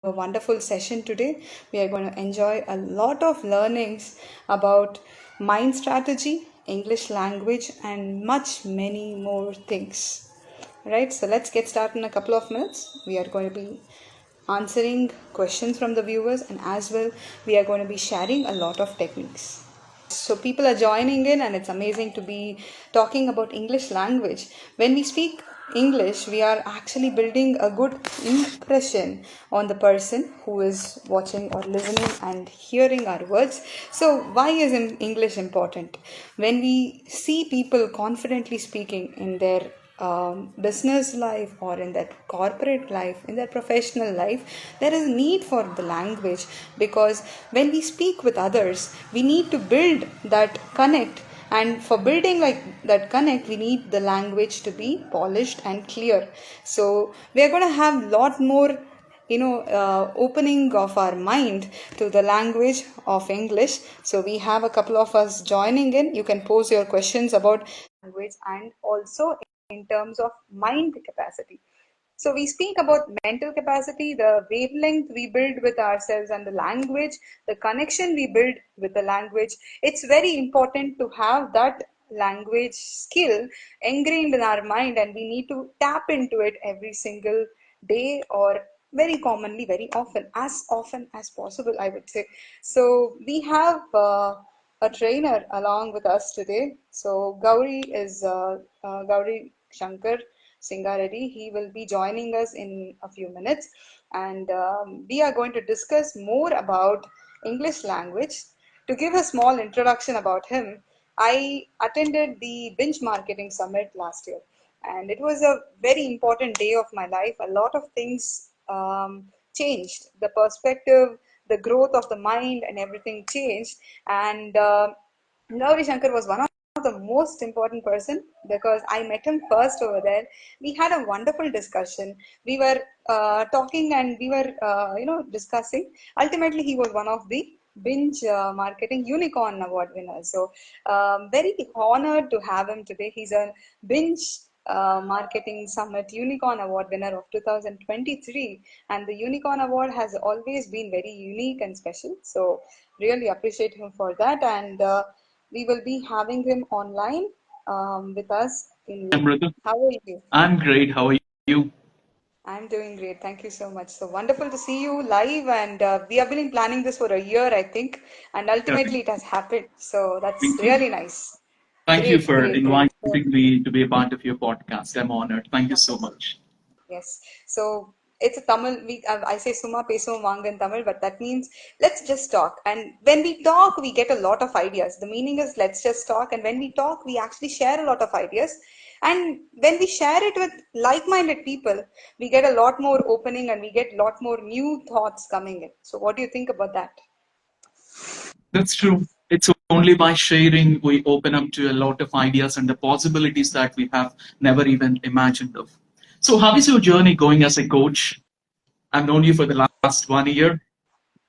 a wonderful session today. We are going to enjoy a lot of learnings about mind strategy, English language, and much many more things. Right, so let's get started in a couple of minutes. We are going to be answering questions from the viewers, and as well, we are going to be sharing a lot of techniques. So people are joining in, and it's amazing to be talking about English language. When we speak English, we are actually building a good impression on the person who is watching or listening and hearing our words. So why is English important? When we see people confidently speaking in their business life or in their corporate life, in their professional life, there is need for the language, because when we speak with others, we need to build that connect, and for building like that connect, we need the language to be polished and clear. So we are going to have a lot more opening of our mind to the language of English. So we have a couple of us joining in. You can pose your questions about language and also in terms of mind capacity. So we speak about mental capacity, the wavelength we build with ourselves, and the language, the connection we build with the language. It's very important to have that language skill ingrained in our mind, and we need to tap into it every single day, or very commonly, very often as possible, I would say. So we have a trainer along with us today. So Gowri is Gowri Shankar Singaredi. He will be joining us in a few minutes, and we are going to discuss more about English language. To give a small introduction about him, I attended the Binge Marketing Summit last year, and it was a very important day of my life. A lot of things changed. The perspective, the growth of the mind, and everything changed. And Gauri Shankar was one of the most important person, because I met him first over there. We had a wonderful discussion. We were talking, and we were discussing. Ultimately, he was one of the Binge Marketing Unicorn Award winners. So very honored to have him today. He's a Binge Marketing Summit Unicorn Award winner of 2023, and the Unicorn Award has always been very unique and special. So really appreciate him for that, and we will be having him online with us in live. Brother. How are you? I'm great. How are you? I'm doing great. Thank you so much. So wonderful to see you live, and we have been planning this for a year, I think, and Okay. ultimately it has happened. So that's Thank you. really nice. Thank you Great, for great, great. So, inviting me to be a part of your podcast. I'm honored. Thank you so wonderful. much. Yes. So it's a Tamil. I say Summa Pesuvom Vaanga in Tamil, but that means let's just talk. And when we talk, we get a lot of ideas. The meaning is let's just talk. And when we talk, we actually share a lot of ideas. And when we share it with like-minded people, we get a lot more opening, and we get a lot more new thoughts coming in. So what do you think about that? That's true. It's only by sharing we open up to a lot of ideas and the possibilities that we have never even imagined of. So, how is your journey going as a coach? I've known you for the last 1 year.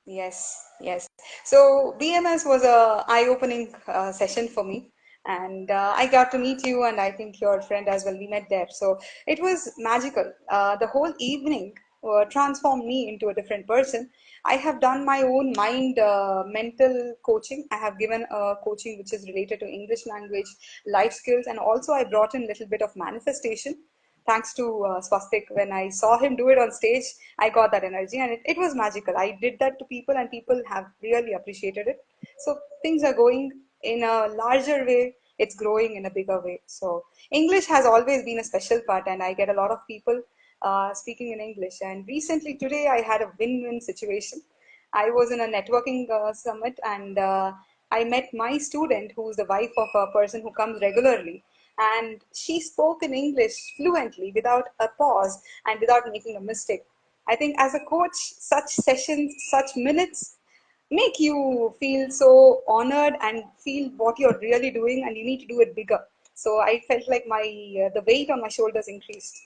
Yes, yes. So BMS was a eye-opening session for me, and I got to meet you, and I think your friend as well. We met there, so it was magical. The whole evening transformed me into a different person. I have done my own mental coaching. I have given a coaching which is related to English language, life skills, and also I brought in a little bit of manifestation, thanks to Swastik. When I saw him do it on stage, I got that energy, and it was magical. I did that to people, and people have really appreciated it. So things are going in a larger way. It's growing in a bigger way. So English has always been a special part, and I get a lot of people speaking in English. And recently, today, I had a win-win situation. I was in a networking summit, and I met my student, who's the wife of a person who comes regularly, and she spoke in English fluently without a pause and without making a mistake. I think as a coach, such sessions, such minutes make you feel so honored and feel what you're really doing, and you need to do it bigger. So I felt like my the weight on my shoulders increased.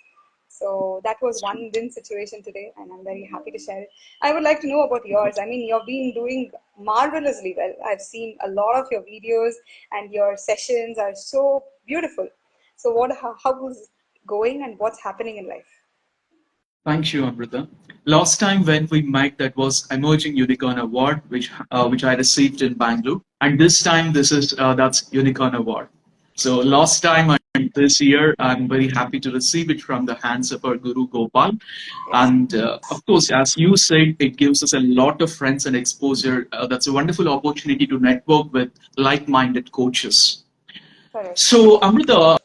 So that was That's true. one win situation today, and I'm very happy to share it. I would like to know about yours. I mean, you've been doing marvelously well. I've seen a lot of your videos, and your sessions are so beautiful. So, how is going, and what's happening in life? Thank you, Amrita. Last time when we met, that was Emerging Unicorn Award, which I received in Bangalore, and this time this is that's Unicorn Award. So last time and this year, I'm very happy to receive it from the hands of our Guru Gopal, Yes, and of course, as you said, it gives us a lot of friends and exposure. That's a wonderful opportunity to network with like-minded coaches. correct. So, Amrita,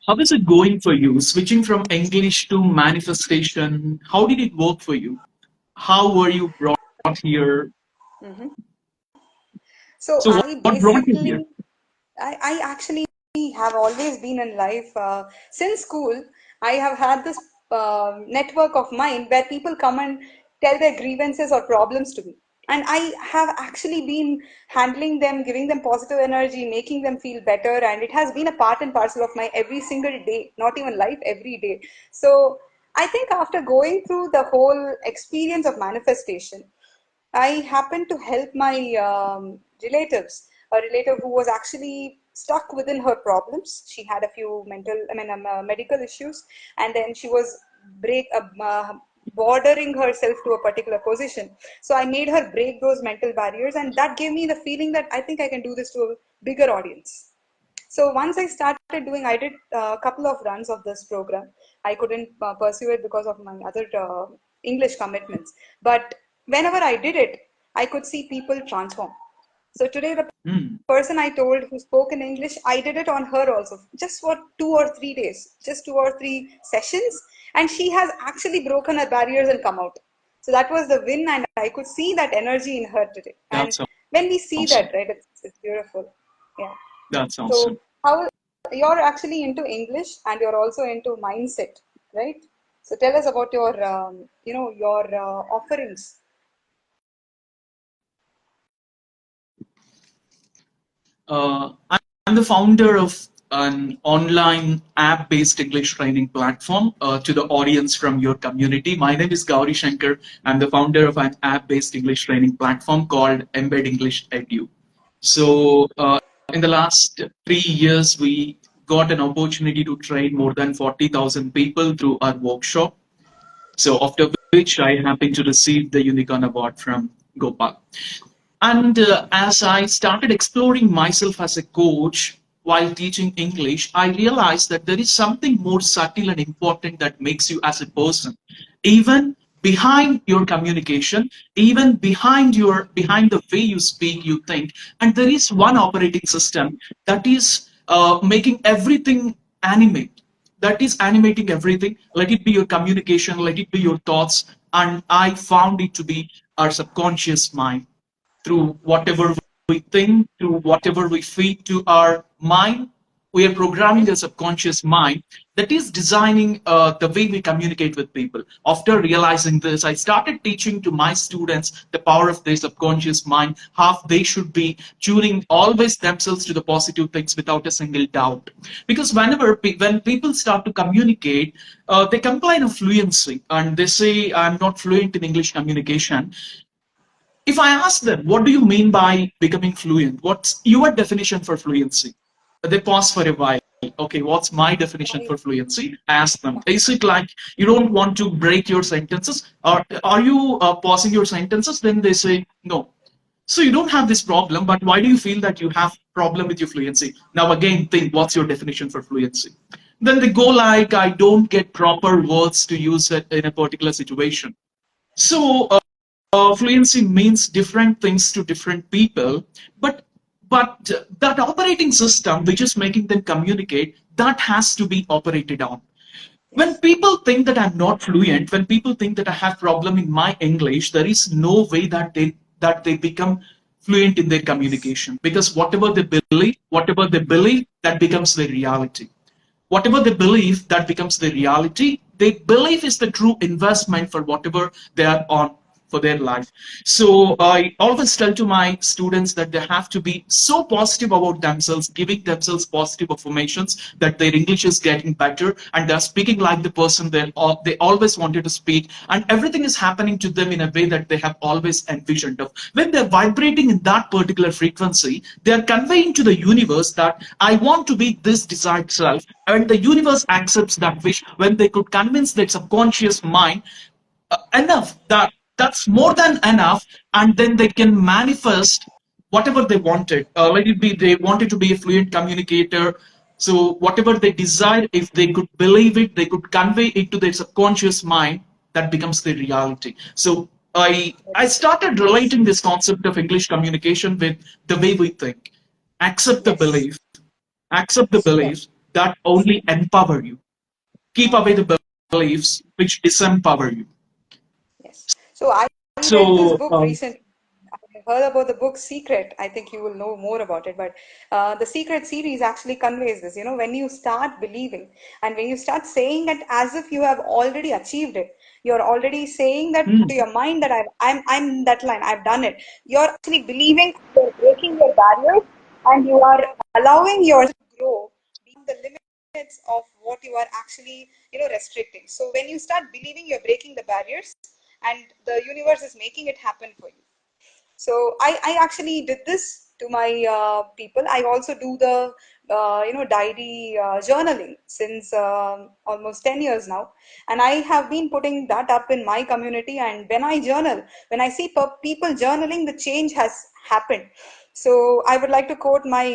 how is it going for you? Switching from English to manifestation, how did it work for you? How were you brought here? Hmm. So So, I what brought you here? basically, I actually have always been in life since school. I have had this network of mine where people come and tell their grievances or problems to me, and I have actually been handling them, giving them positive energy, making them feel better, and it has been a part and parcel of my every single day, not even life, every day. So I think after going through the whole experience of manifestation, I happened to help my relatives, a relative who was actually stuck within her problems. She had a few medical issues, and then she was break bordering herself to a particular position. So I made her break those mental barriers, and that gave me the feeling that I think I can do this to a bigger audience. So once I started doing, I did a couple of runs of this program. I couldn't pursue it because of my other English commitments. But whenever I did it, I could see people transform. So today, the Hmm, person I told who spoke in English, I did it on her also, just for 2 or 3 days, just 2 or 3 sessions. And she has actually broken her barriers and come out. So that was the win, and I could see that energy in her today. And that's when we see awesome. that, right, it's beautiful. Yeah. That's So awesome. how you're actually into English and you're also into mindset, right? So tell us about your, your offerings. I'm the founder of an online app-based English training platform to the audience from your community. My name is Gowri Shankar. I'm the founder of an app-based English training platform called Embed English Edu. So, in the last 3 years, we got an opportunity to train more than 40,000 people through our workshop. So, after which I happened to receive the Unicorn Award from Gopal. And as I started exploring myself as a coach while teaching English, I realized that there is something more subtle and important that makes you as a person. Even behind your communication, even behind the way you speak, you think, and there is one operating system that is making everything animate. That is animating everything. Let it be your communication, let it be your thoughts, and I found it to be our subconscious mind through whatever we think, through whatever we feed to our mind. We are programming Okay. the subconscious mind that is designing the way we communicate with people. After realizing this, I started teaching to my students the power of their subconscious mind, how they should be tuning always themselves to the positive things without a single doubt. Because when people start to communicate, they complain of fluency and they say, "I'm not fluent in English communication." If I ask them, what do you mean by becoming fluent? What's your definition for fluency? They pause for a while. Okay, what's my definition Right. for fluency? I ask them, is it like you don't want to break your sentences? Or are you pausing your sentences? Then they say, no. So you don't have this problem, but why do you feel that you have problem with your fluency? Now again, think, what's your definition for fluency? Then they go like, I don't get proper words to use it in a particular situation. So fluency means different things to different people, but that operating system which is making them communicate, that has to be operated on. When Yes. people think that I'm not fluent, when people think that I have problem in my English, there is no way that they become fluent in their communication, because whatever they believe, that becomes their reality. Whatever they believe, that becomes their reality. They believe is the true investment for whatever they are on for their life. So I always tell to my students that they have to be so positive about themselves, giving themselves positive affirmations that their English is getting better and they're speaking like the person they always wanted to speak, and everything is happening to them in a way that they have always envisioned of. When they're vibrating in that particular frequency, they are conveying to the universe that I want to be this desired self, and the universe accepts that wish when they could convince their subconscious mind enough that that's more than enough, and then they can manifest whatever they wanted. Let it be they wanted to be a fluent communicator, so whatever they desired, if they could believe it, they could convey it to their subconscious mind, that becomes their reality. So I started Yes. relating this concept of English communication with the way we think. Accept the Yes. belief, accept the Super. beliefs that only empower you, keep away Uh-huh. the beliefs which disempower you. Yes. So I read this So, book recently. I heard about the book Secret. I think you will know more about it. But the Secret series actually conveys this. When you start believing and when you start saying it as if you have already achieved it, you're already saying that hmm, to your mind that I'm that line. I've done it. You're actually believing. You're breaking your barriers, and you are allowing yourself to grow beyond the limits of what you are actually restricting. So when you start believing, you're breaking the barriers and the universe is making it happen for you. So I actually did this to my people. I also do the diary journaling since almost 10 years now, and I have been putting that up in my community. And when I journal, when I see people journaling, the change has happened. So I would like to quote my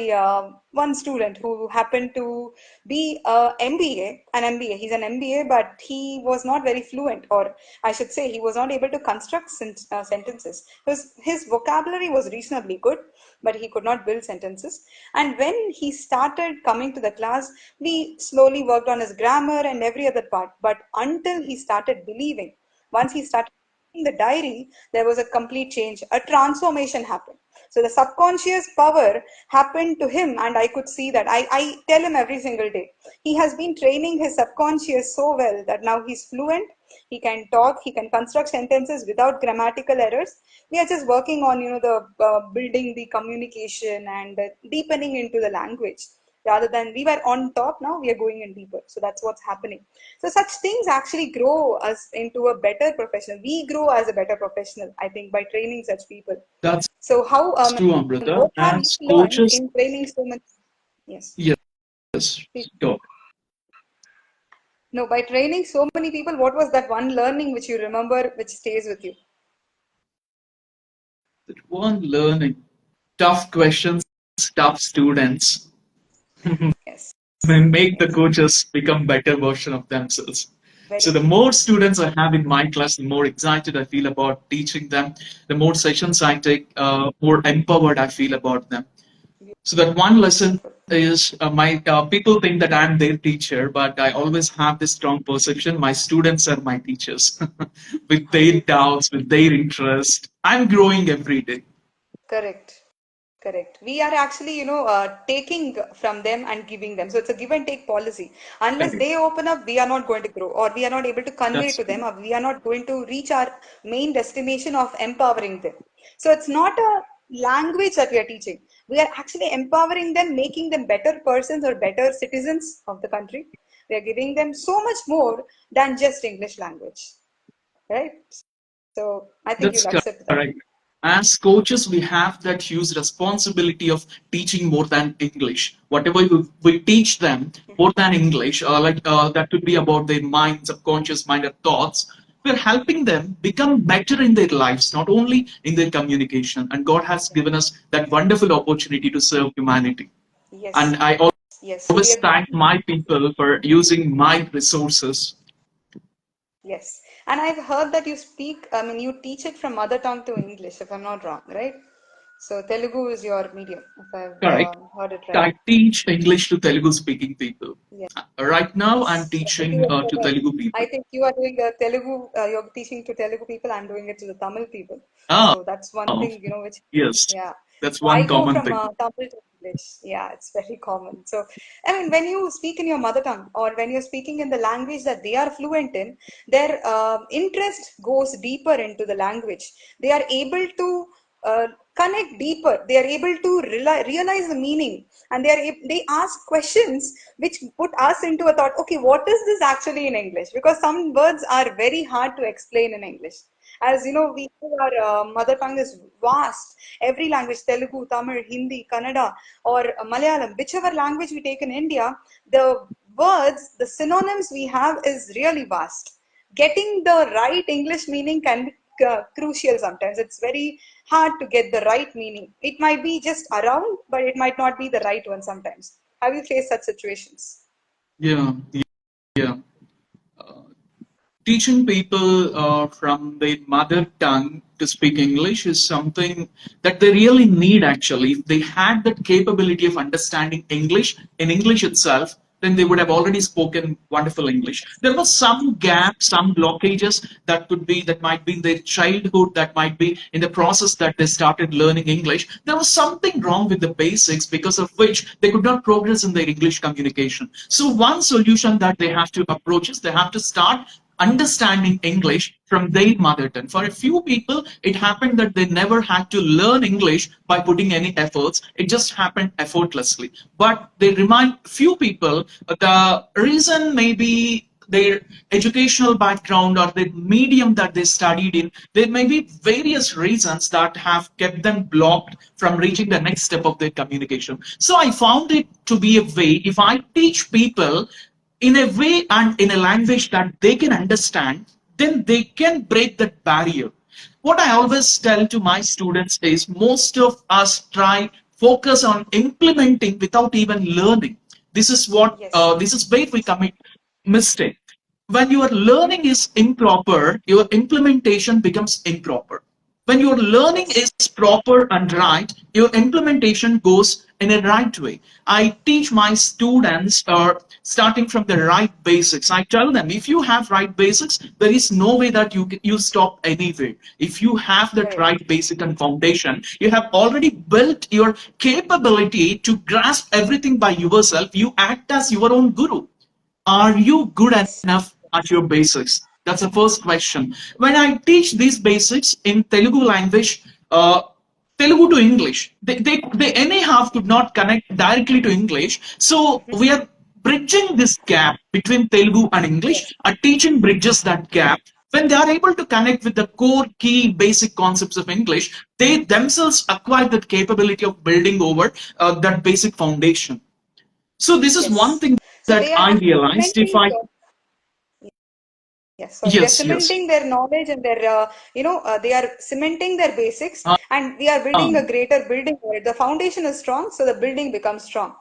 one student who happened to be an MBA. He's an MBA, but he was not very fluent, or I should say, he was not able to construct sentences. His vocabulary was reasonably good, but he could not build sentences. And when he started coming to the class, we slowly worked on his grammar and every other part. But until he started believing, once he started in the diary, there was a complete change, a transformation happened. So the subconscious power happened to him, and I could see that. I tell him every single day. He has been training his subconscious so well that now he's fluent. He can talk, he can construct sentences without grammatical errors. We are just working on, the building the communication and deepening into the language. Rather than we were on top, now we are going in deeper. So that's what's happening. So such things actually grow us into a better professional. We grow as a better professional, I think, by training such people. that's So how true, Amrita. what have you As learned coaches, in training so much? Yes. yes, Please. go. No, by training so many people, what was that one learning which you remember which stays with you? That one learning, tough questions, tough students, Yes. and make the Yes. coaches become better version of themselves. So Very the true. more students I have in my class, the more excited I feel about teaching them. The more sessions I take, more empowered I feel about them. So that one lesson Beautiful. is my people think that I'm their teacher, but I always have this strong perception. My students are my teachers, with their 100%. doubts, with their interest. I'm growing every day. Correct. Correct. We are actually, taking from them and giving them. So it's a give and take policy. Unless Correct. they open up, we are not going to grow, or we are not able to convey That's to them, true. or we are not going to reach our main destination of empowering them. So it's not a language that we are teaching. We are actually empowering them, making them better persons or better citizens of the country. We are giving them so much more than just English language, right? So I think That's you'll accept that. correct. As coaches, we have that huge responsibility of teaching more than English. Whatever we teach them more than English, that could be about their mind, subconscious mind, or thoughts. We're helping them become better in their lives, not only in their communication. And God has given us that wonderful opportunity to serve humanity. Yes, And I yes. So we always are thank giving. my people for using my resources. Yes, and I've heard that you speak, I mean, you teach it from mother tongue to English, if I'm not wrong, right? So Telugu is your medium, if I've Correct. heard it right. I teach English to Telugu speaking people. Yes. Right now, I'm Yes. I think teaching you are to Telugu I people. think you are doing Telugu, you're teaching to Telugu people, I'm doing it to the Tamil people. Oh, So that's one thing, which, yes, yeah. that's So I one go common from thing. Tamil to. English. Yeah, it's very common. So, I mean, when you speak in your mother tongue or when you're speaking in the language that they are fluent in, their interest goes deeper into the language. They are able to connect deeper. They are able to realize the meaning, and they ask questions which put us into a thought. Okay, what is this actually in English? Because some words are very hard to explain in English. As you know, our mother tongue is vast. Every language, Telugu, Tamil, Hindi, Kannada, or Malayalam, whichever language we take in India, the words, the synonyms we have is really vast. Getting the right English meaning can be crucial sometimes. It's very hard to get the right meaning. It might be just around, but it might not be the right one sometimes. Have you faced such situations? Yeah, yeah. Teaching people from their mother tongue to speak English is something that they really need actually. If they had that capability of understanding English in English itself, then they would have already spoken wonderful English. There was some gap, some blockages that might be in their childhood, that might be in the process that they started learning English. There was something wrong with the basics because of which they could not progress in their English communication. So one solution that they have to approach is they have to start understanding English from their mother tongue. For a few people, it happened that they never had to learn English by putting any efforts. It just happened effortlessly. But they remind few people the reason maybe their educational background or the medium that they studied in, there may be various reasons that have kept them blocked from reaching the next step of their communication. So I found it to be a way, if I teach people in a way and in a language that they can understand, then they can break that barrier. What I always tell to my students is most of us try focus on implementing without even learning. Yes. This is where we commit mistake. When your learning is improper, your implementation becomes improper. When your learning Yes. is proper and right, your implementation goes in a right way. I teach my students starting from the right basics. I tell them if you have right basics, there is no way that you stop anywhere. If you have that Right. right basic and foundation, you have already built your capability to grasp everything by yourself. You act as your own guru. Are you good Yes. enough at your basics? That's the first question. When I teach these basics in Telugu language, Telugu to English, they anyhow could not connect directly to English. So we are bridging this gap between Telugu and English. Yes. A teaching bridges that gap. When they are able to connect with the core key basic concepts of English, they themselves acquire that capability of building over that basic foundation. So this is one Yes. thing So that they are I actually realized. If cementing I Yes, sorry. They're Yes, yes. cementing their knowledge and they are cementing their basics, uh, and we are building a um, greater building where the foundation is strong, so the building becomes strong.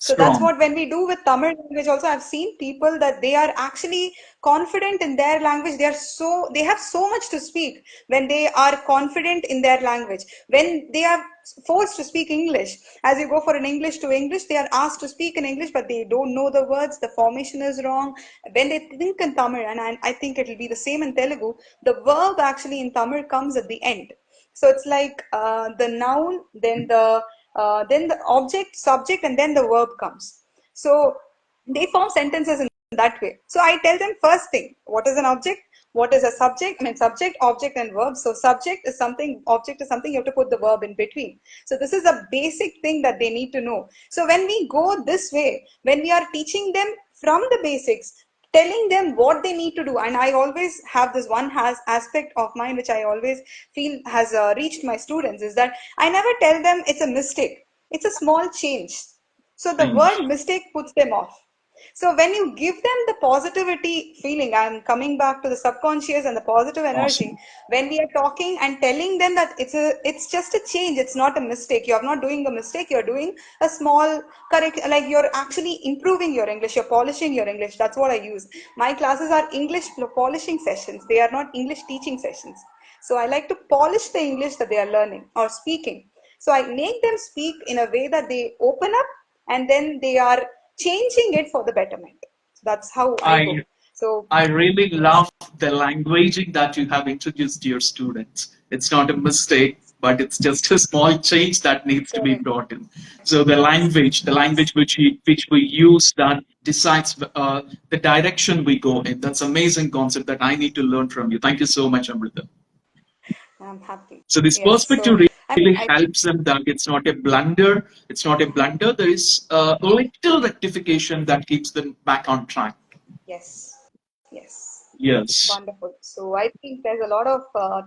So that's strong. what when we do with Tamil language also, I've seen people that they are actually confident in their language. They have so much to speak when they are confident in their language. When they are forced to speak English, as you go for an English to English, they are asked to speak in English, but they don't know the words, the formation is wrong. When they think in Tamil, and I think it will be the same in Telugu, the verb actually in Tamil comes at the end. So it's like the noun, then the object, subject, and then the verb comes. So they form sentences in that way. So I tell them first thing, what is an object? What is a subject? I mean, subject, object, and verb. So subject is something, object is something, you have to put the verb in between. So this is a basic thing that they need to know. So when we go this way, when we are teaching them from the basics, telling them what they need to do, and I always have this one has aspect of mine which I always feel has reached my students, is that I never tell them it's a mistake, it's a small change. So the word Change. mistake puts them off. So when you give them the positivity feeling, I'm coming back to the subconscious and the positive energy. Awesome. When we are talking and telling them that it's just a change, it's not a mistake. You're not doing a mistake. You're doing a small correct, like you're actually improving your English. You're polishing your English. That's what I use. My classes are English polishing sessions. They are not English teaching sessions. So I like to polish the English that they are learning or speaking. So I make them speak in a way that they open up, and then they are changing it for the betterment. So that's how I I go. So I really yes, love the languaging that you have introduced to your students. It's not a mistake. but it's just a small change that needs to be Correct. brought in. So Yes. the Yes. language which we use that decides the direction we go in. That's amazing concept that I need to learn from you. Thank you so much, Amrita. I'm happy. So this Yes. perspective So I mean, really I think helps them that it's not a blunder. It's not a blunder. There is a little rectification that keeps them back on track. yes. Yes. Yes. Wonderful. So I think there's a lot of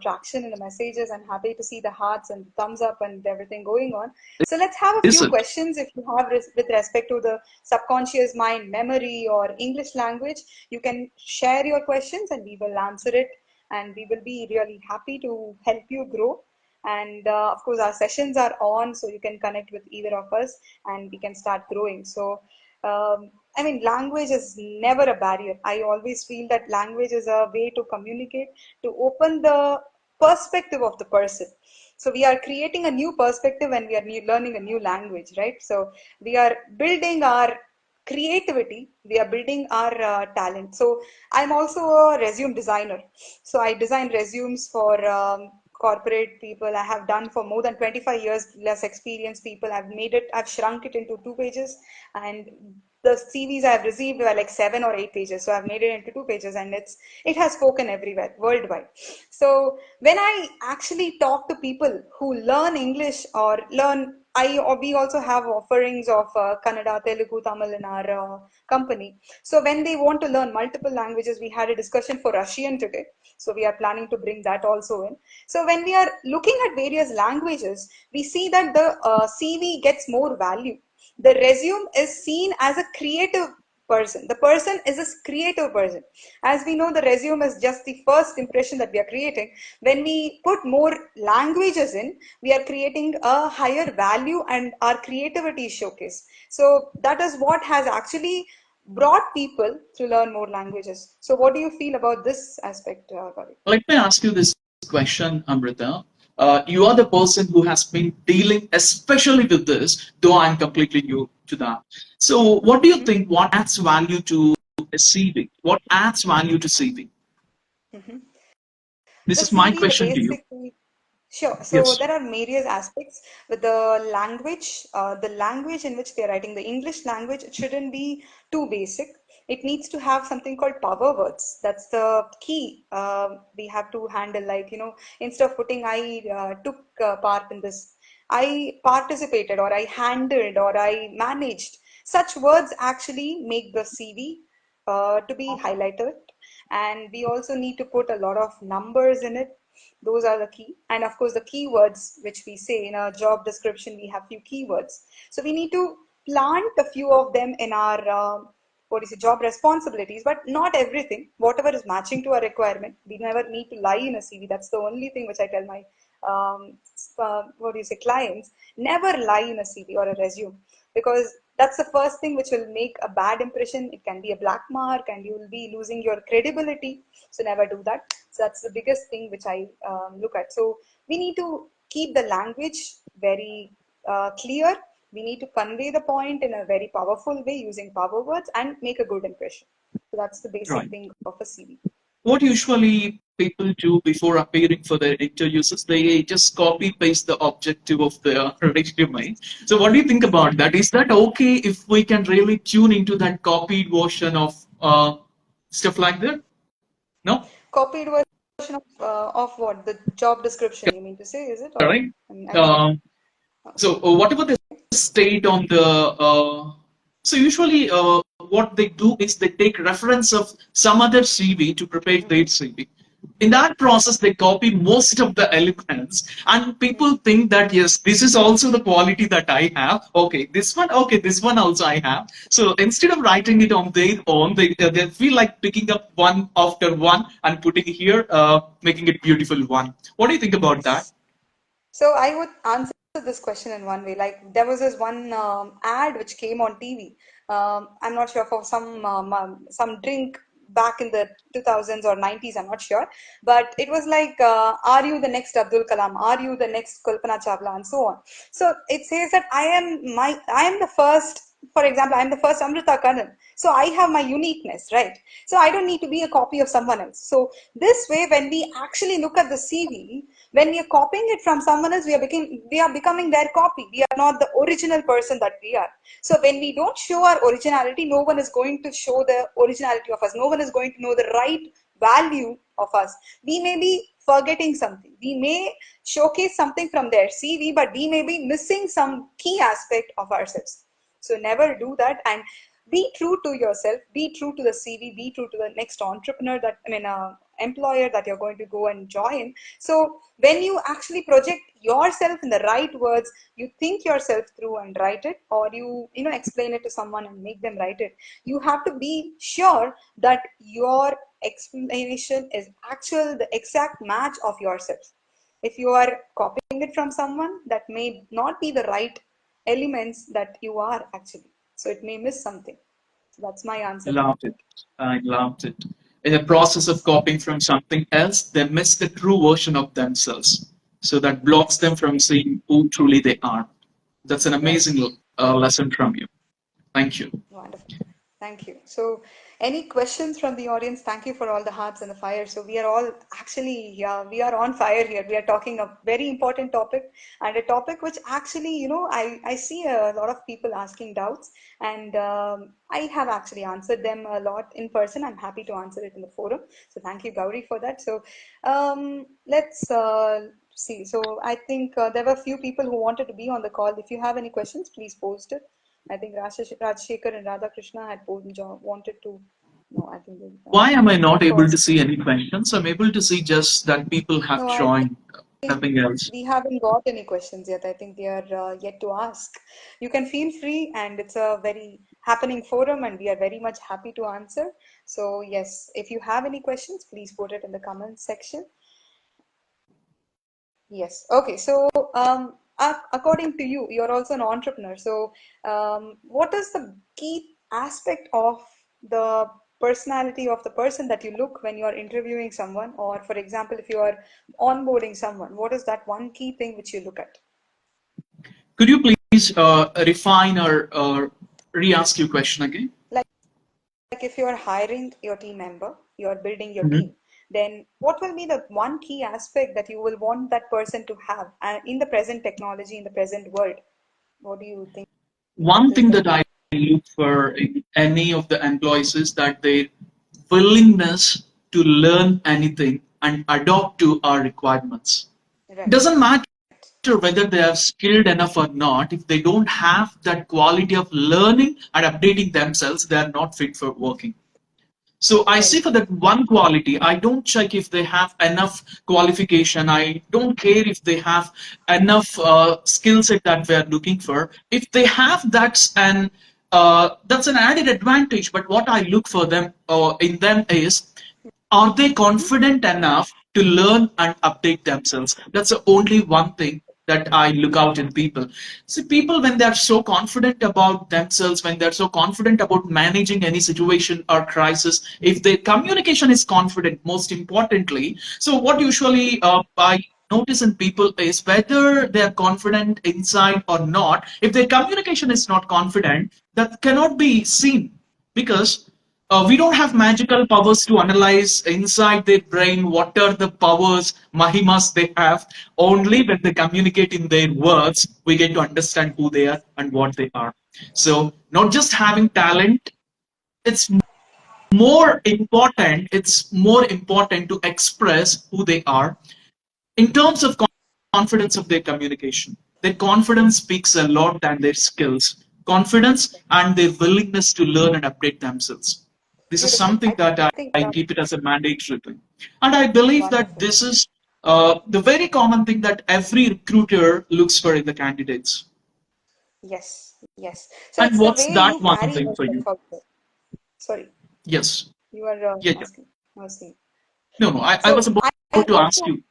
traction in the messages. I'm happy to see the hearts and thumbs up and everything going on. So let's have a Is few it? questions if you have with respect to the subconscious mind, memory, or English language. You can share your questions and we will answer it. And we will be really happy to help you grow. And of course, our sessions are on, so you can connect with either of us and we can start growing. So I mean, language is never a barrier. I always feel that language is a way to communicate, to open the perspective of the person. So we are creating a new perspective when we are learning a new language, right? So we are building our creativity, we are building our talent. So I'm also a resume designer. So I design resumes for corporate people. I have done for more than 25 years, less experienced people. I've shrunk it into 2 pages, and the CVs I've received were like 7 or 8 pages. So I've made it into 2 pages, and it has spoken everywhere, worldwide. So when I actually talk to people who learn English or learn, or we also have offerings of Kannada, Telugu, Tamil in our company. So when they want to learn multiple languages, we had a discussion for Russian today. So we are planning to bring that also in. So when we are looking at various languages, we see that the CV gets more value. The resume is seen as a creative person. The person is a creative person. As we know, the resume is just the first impression that we are creating. When we put more languages in, we are creating a higher value and our creativity is showcased. So that is what has actually brought people to learn more languages. So what do you feel about this aspect, Gauri? Let me ask you this question, Amrita. You are the person who has been dealing especially with this, though I'm completely new to that. So, what do you Mm-hmm. think? What adds value to a CV? What adds value to CV? Mm-hmm. This The is my CV, the question to you. basic, sure. So Yes. there are various aspects with the language in which they're writing, the English language, it shouldn't be too basic. It needs to have something called power words. That's the key we have to handle. Like, instead of putting I took part in this, I participated or I handled or I managed. Such words actually make the CV to be highlighted. And we also need to put a lot of numbers in it. Those are the key. And of course, the keywords, which we say in our job description, we have few keywords. So we need to plant a few of them in our what is it, job responsibilities, but not everything. Whatever is matching to our requirement, we never need to lie in a CV. That's the only thing which I tell my what do you say, clients. Never lie in a CV or a resume, because that's the first thing which will make a bad impression. It can be a black mark, and you will be losing your credibility. So never do that. So that's the biggest thing which I look at. So we need to keep the language very clear. We need to convey the point in a very powerful way using power words and make a good impression. So that's the basic Right. thing of a CV. What usually people do before appearing for their interviews is they just copy paste the objective of their resume. So, what do you think about that? Is that okay if we can really tune into that copied version of stuff like that? No? Copied version of what? The job description, you mean to say, is it? Or Correct? I'm not. So whatever they state on the so usually what they do is they take reference of some other CV to prepare their Mm-hmm. CV. In that process, they copy most of the elements, and Mm-hmm. people think that yes, this is also the quality that I have. Okay, this one also I have. So instead of writing it on their own, they feel like picking up one after one and putting here, making it beautiful one. What do you think about that? Yes. So I would answer this question in one way. Like there was this one ad which came on TV. I'm not sure, for some drink back in the 2000s or 90s. I'm not sure, but it was like, "Are you the next Abdul Kalam? Are you the next Kalpana Chawla?" and so on. So it says that I am the first for example, I'm the first Amrita Kanan. So I have my uniqueness, right? So I don't need to be a copy of someone else. So this way, when we actually look at the CV, when we are copying it from someone else, we are becoming their copy. We are not the original person that we are. So when we don't show our originality, no one is going to show the originality of us. No one is going to know the right value of us. We may be forgetting something. We may showcase something from their CV, but we may be missing some key aspect of ourselves. So never do that, and be true to yourself, be true to the CV, be true to the next entrepreneur that, employer that you're going to go and join. So when you actually project yourself in the right words, you think yourself through and write it, or you explain it to someone and make them write it. You have to be sure that your explanation is actual, the exact match of yourself. If you are copying it from someone, that may not be the right elements that you are actually. So it may miss something. So that's my answer to that. Loved it. I loved it. In the process of copying from something else, they miss the true version of themselves. So that blocks them from seeing who truly they are. That's an Right. amazing lesson from you. Thank you. Wonderful. Thank you. So, any questions from the audience? Thank you for all the hearts and the fire. So, we are all actually, yeah, we are on fire here. We are talking a very important topic, and a topic which actually, I see a lot of people asking doubts, and I have actually answered them a lot in person. I'm happy to answer it in the forum. So, thank you, Gowri, for that. So, let's see. So, I think there were a few people who wanted to be on the call. If you have any questions, please post it. I think Rajshekhar and Radhakrishna had both wanted to. No, I think Why am I they not able to paused. see any questions? I'm able to see just that people have No, I think joined, nothing else. we haven't got any questions yet. I think they are yet to ask. You can feel free, and it's a very happening forum, and we are very much happy to answer. So, yes, if you have any questions, please put it in the comment section. Yes. Okay. So, according to you, you're also an entrepreneur. So, what is the key aspect of the personality of the person that you look when you're interviewing someone, or for example, if you are onboarding someone, what is that one key thing which you look at? Could you please refine or re-ask your question again? Like if you're hiring your team member, you're building your Mhm. team, then what will be the one key aspect that you will want that person to have in the present technology, in the present world? What do you think that One is thing the that I look for in any of the employees is that their willingness to learn anything and adopt to our requirements. It right? doesn't matter whether they are skilled enough or not. If they don't have that quality of learning and updating themselves, they are not fit for working. So I Very see for true. that one quality, I don't check if they have enough qualification. I don't care if they have enough skill set that we are looking for. If they have, that's an added advantage. But what I look for them in them is, are they Mhm. confident enough to learn and update themselves? That's the only one thing that I look out in people. See, people, when they're so confident about themselves, when they're so confident about managing any situation or crisis, if their communication is confident, most importantly, so what usually I notice in people is whether they're confident inside or not. If their communication is not confident, that cannot be seen because we don't have magical powers to analyze inside their brain what are the powers, mahimas they have. Only when they communicate in their words, we get to understand who they are and what they are. So, not just having talent, it's more important to express who they are in terms of confidence of their communication. Their confidence speaks a lot than their skills. Confidence and their willingness to learn and update themselves. This is Beautiful. something that I I, think I keep it as a mandatory thing. And I believe that wonderful. this is the very common thing that every recruiter looks for in the candidates. Yes, yes. So And it's the what's way that you one carry thing for yourself you? out. Sorry, Yes. you are Yeah, yeah. asking. I was saying. No, no, I was So about I to ask also you.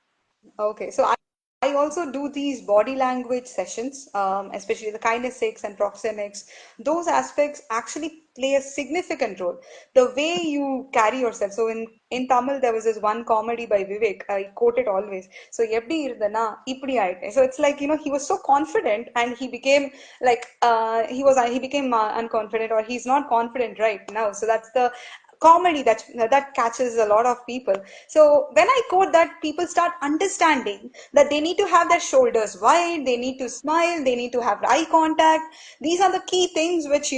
okay. So I also do these body language sessions, especially the kinesics and proxemics. Those aspects actually play a significant role. The way you carry yourself. So in Tamil, there was this one comedy by Vivek. I quote it always. So எப்படி இருந்தனா இப்படி ஆயிட்டேன். So it's like, he was so confident and he became like he became unconfident, or he's not confident right now. So that's the comedy that catches a lot of people. So when I quote that, people start understanding that they need to have their shoulders wide, they need to smile, they need to have eye contact. These are the key things which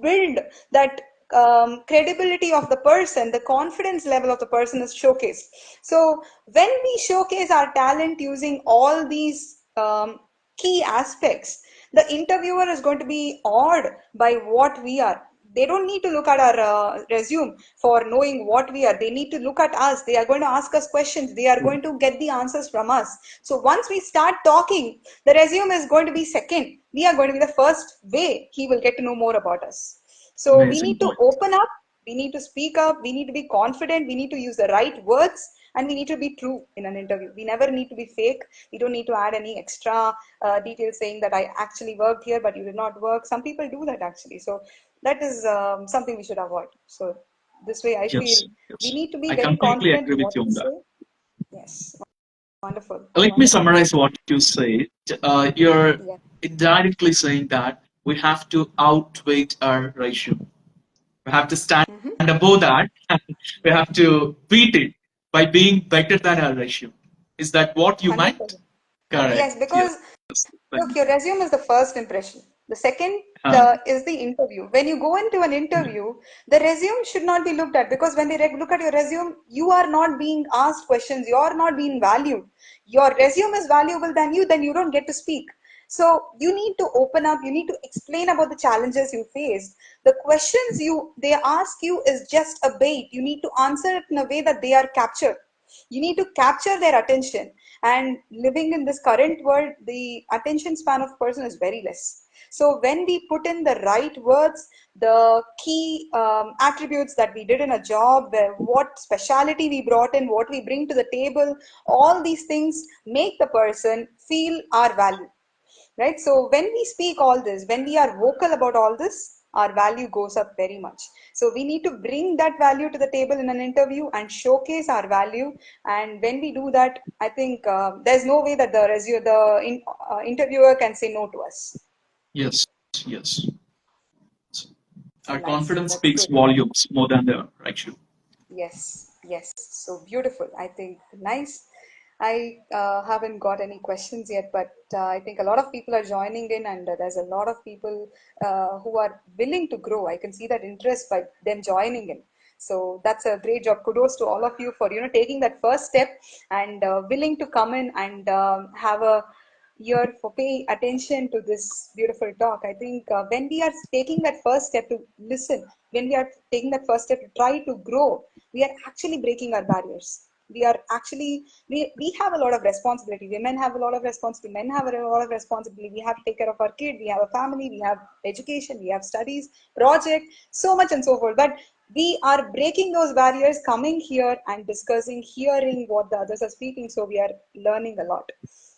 build that credibility of the person. The confidence level of the person is showcased. So when we showcase our talent using all these key aspects, the interviewer is going to be awed by what we are. They don't need to look at our resume for knowing what we are. They need to look at us. They are going to ask us questions. They are going to get the answers from us. So once we start talking, the resume is going to be second. We are going to be the first way he will get to know more about us. So we Amazing need to point. open up. We need to speak up. We need to be confident. We need to use the right words. And we need to be true in an interview. We never need to be fake. We don't need to add any extra details saying that I actually worked here, but you did not work. Some people do that actually. So that is something we should avoid. So this way, I feel Yes, we yes. need to be I very completely confident agree in with what you we on that. say. Yes, wonderful, Let me wonderful. summarize what you say. You're Yeah. indirectly saying that we have to outweigh our ratio. We have to stand Mm-hmm. above that. We have to beat it by being better than our ratio. Is that what you meant? 100%. Yes, Correct. Yes. because Thank look, your resume is the first impression. The second uh, is the interview. When you go into an interview, the resume should not be looked at, because when they look at your resume, you are not being asked questions. You are not being valued. Your resume is valuable than you, then you don't get to speak. So you need to open up. You need to explain about the challenges you faced. The questions they ask you is just a bait. You need to answer it in a way that they are captured. You need to capture their attention. And living in this current world, the attention span of person is very less. So when we put in the right words, the key attributes that we did in a job, what speciality we brought in, what we bring to the table, all these things make the person feel our value, right? So when we speak all this, when we are vocal about all this, our value goes up very much. So we need to bring that value to the table in an interview and showcase our value. And when we do that, I think there's no way that the interviewer can say no to us. yes, yes. So Our nice, confidence that's speaks good. volumes more than the ratio. Yes, yes. So beautiful. I think nice. I haven't got any questions yet, but I think a lot of people are joining in, and there's a lot of people who are willing to grow. I can see that interest by them joining in. So that's a great job. Kudos to all of you for taking that first step and willing to come in and have a ear for pay attention to this beautiful talk. I think when we are taking that first step to listen, when we are taking that first step to try to grow, we are actually breaking our barriers. We have a lot of responsibility. Women have a lot of responsibility. Men have a lot of responsibility. We have to take care of our kid. We have a family. We have education. We have studies, project, so much and so forth. But we are breaking those barriers, coming here and discussing, hearing what the others are speaking. So we are learning a lot.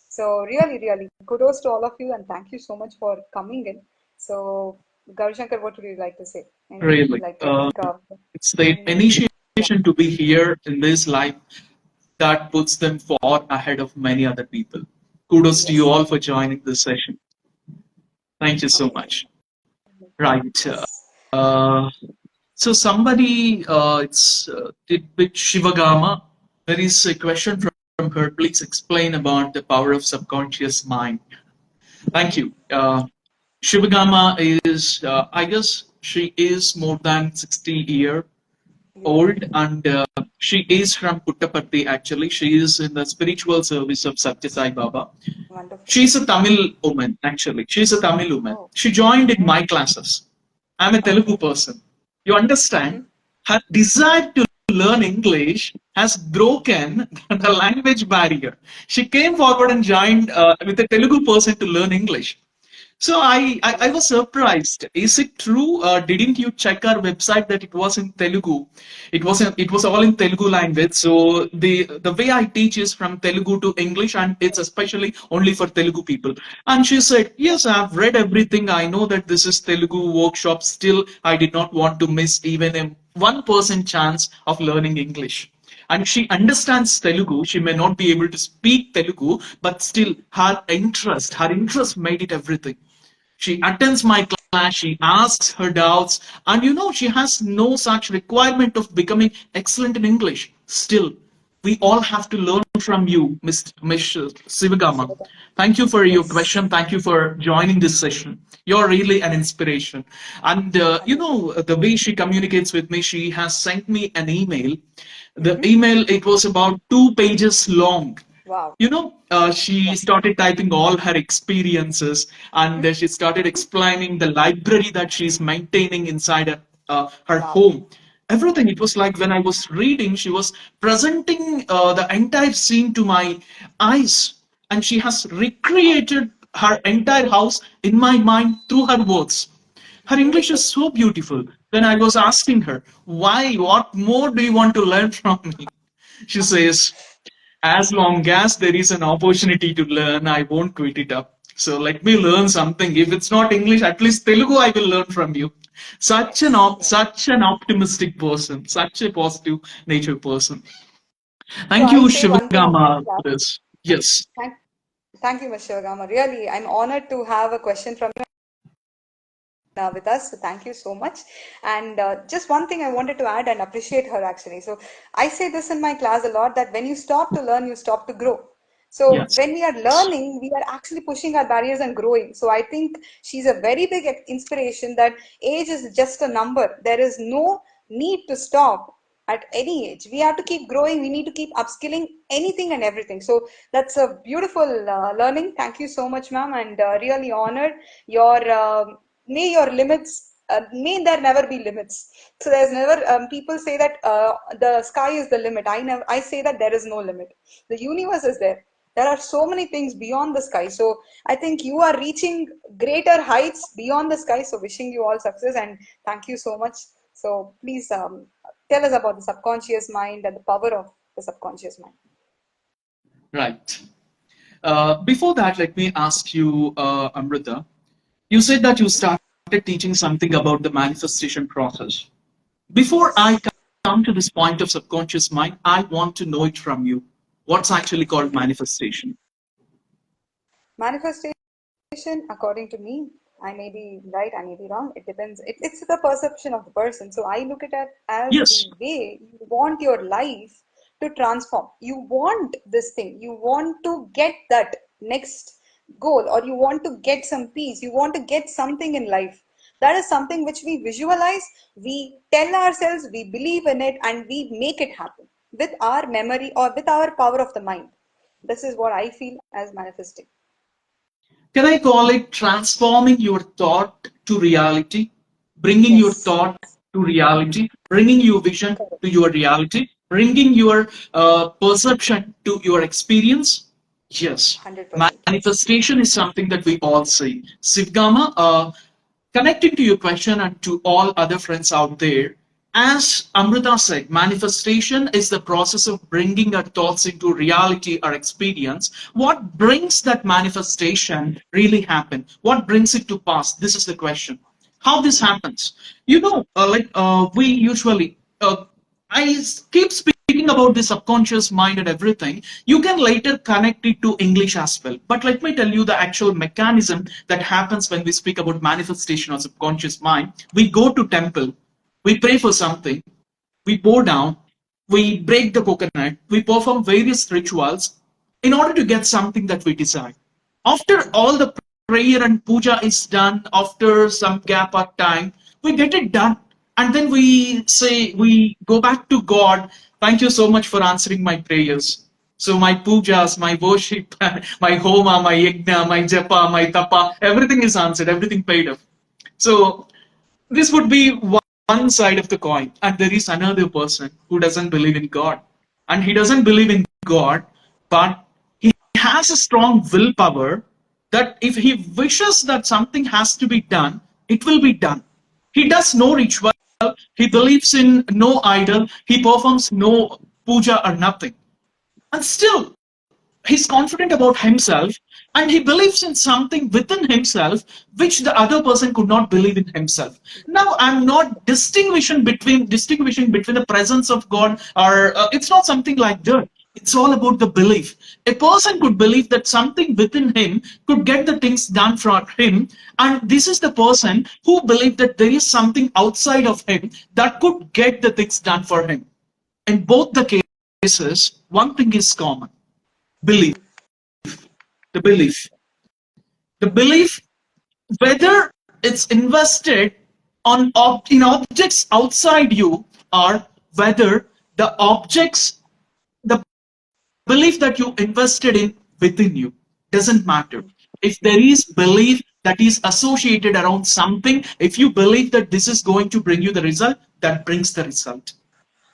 So really, really, kudos to all of you, and thank you so much for coming in. So, Gowri, what would you like to say? Anything Really. like I think It's the anything? Yeah. initiation to be here in this life that puts them far ahead of many other people. Kudos to you Yes. all for joining this session. Thank you so Amazing. much. Right. Yes. Uh, so somebody, it's with Shivagama. There is a question from her. Please explain about the power of subconscious mind. Thank Mm-hmm. you. Shivagama is, I guess, she is more than 60-year Yeah. old, and she is from Puttaparthi actually. She is in the spiritual service of Satya Sai Baba. Wonderful. She's a Tamil woman actually. She's a Tamil woman. Oh. She joined in Oh. my classes. I'm a Telugu Okay. person. You understand? Mm-hmm. Her desire to learn English has broken the language barrier. She came forward and joined with a Telugu person to learn English. So I was surprised. Is it true? Didn't you check our website that it was in Telugu? It was all in Telugu language. So the way I teach is from Telugu to English, and it's especially only for Telugu people. And she said, "Yes, I've read everything. I know that this is Telugu workshop. Still, I did not want to miss even a 1% chance of learning English." And she understands Telugu. She may not be able to speak Telugu, but still her interest made it everything. She attends my class, she asks her doubts, and she has no such requirement of becoming excellent in English. Still, we all have to learn from you, Ms. Sivagama. Shivaka. Thank you for your Yes, question. Thank you for joining this session. You're really an inspiration. And, 100%. the way she communicates with me, she has sent me an email. The Mm-hmm. email, it was about 2 pages long. Wow. She started typing all her experiences, and Mm-hmm. she started explaining the library that she's maintaining inside her Wow. home. Everything. It was like when I was reading, she was presenting the entire scene to my eyes, and she has Wow. recreated her entire house in my mind through her words. Her English is Beautiful. so beautiful. When I was asking her, why, what more do you want to learn from me? She says, as long as there is an opportunity to learn, I won't quit it up. So let me learn something. If it's not English, at least Telugu I will learn from you. Yes. Yes. Such an optimistic person, such a positive nature person. So Thank I you, say one thing in my Shivagama, class. for this. Yes. Thank, thank you, Mr. Shivagama. Really, I'm honored to have a question from you with us. So thank you so much. And just one thing I wanted to add and appreciate her actually. So I say this in my class a lot that when you stop to learn, you stop to grow. So Yes. when we are learning, we are actually pushing our barriers and growing. So I think she's a very big inspiration that age is just a number. There is no need to stop at any age. We have to keep growing. We need to keep upskilling anything and everything. So that's a beautiful learning. Thank you so much, ma'am, and really honored your may your limits may there never be limits. So there's never people say that the sky is the limit. I say that there is no limit. The universe is there. There are so many things beyond the sky. So I think you are reaching greater heights beyond the sky. So wishing you all success and thank you so much. So please tell us about the subconscious mind and the power of the subconscious mind. Right. Before that, let me ask you, Amrita. You said that you started teaching something about the manifestation process. Before I Yes. come to this point of subconscious mind, I want to know it from you. What's actually called manifestation? Manifestation, according to me, I may be right, I may be wrong. It depends. It's the perception of the person. So I look at it as Yes. the way you want your life to transform. You want this thing. You want to get that next goal, or you want to get some peace. You want to get something in life. That is something which we visualize, we tell ourselves, we believe in it, and we make it happen with our memory or with our power of the mind. This is what I feel as manifesting. Can I call it transforming your thought to reality? Bringing your Yes, thought to reality, bringing your vision correct. to your reality, bringing your perception to your experience? Yes. 100%. Manifestation is something that we all see. Sivgama, connecting to your question and to all other friends out there, as Amrita said, manifestation is the process of bringing our thoughts into reality or experience. What brings that manifestation really happen? What brings it to pass? This is the question. How this happens? We usually, I keep speaking about the subconscious mind and everything. You can later connect it to English as well. But let me tell you the actual mechanism that happens when we speak about manifestation or subconscious mind. We go to temple, we pray for something, we bow down, we break the coconut, we perform various rituals in order to get something that we desire. After all the prayer and puja is done, after some gap of time, we get it done. And then we say, we go back to God. Thank you so much for answering my prayers. So my pujas, my worship, my homa, my yajna, my japa, my tapa, everything is answered, everything paid off. So this would be one side of the coin. And there is another person who doesn't believe in God. And he doesn't believe in God, but he has a strong willpower that if he wishes that something has to be done, it will be done. He does no ritual, he believes in no idol, he performs no puja or nothing. And still, he's confident about himself and he believes in something within himself which the other person could not believe in himself. Now I'm not distinguishing between the presence of god or it's not something like that. It's all about the belief. A person could believe that something within him could get the things done for him, and this is the person who believed that there is something outside of him that could get the things done for him. In both the cases, one thing is common: belief. The belief. The belief, whether it's invested in objects outside you, or whether the objects, the belief that you invested in within you, doesn't matter. If there is belief that is associated around something, if you believe that this is going to bring you the result, that brings the result.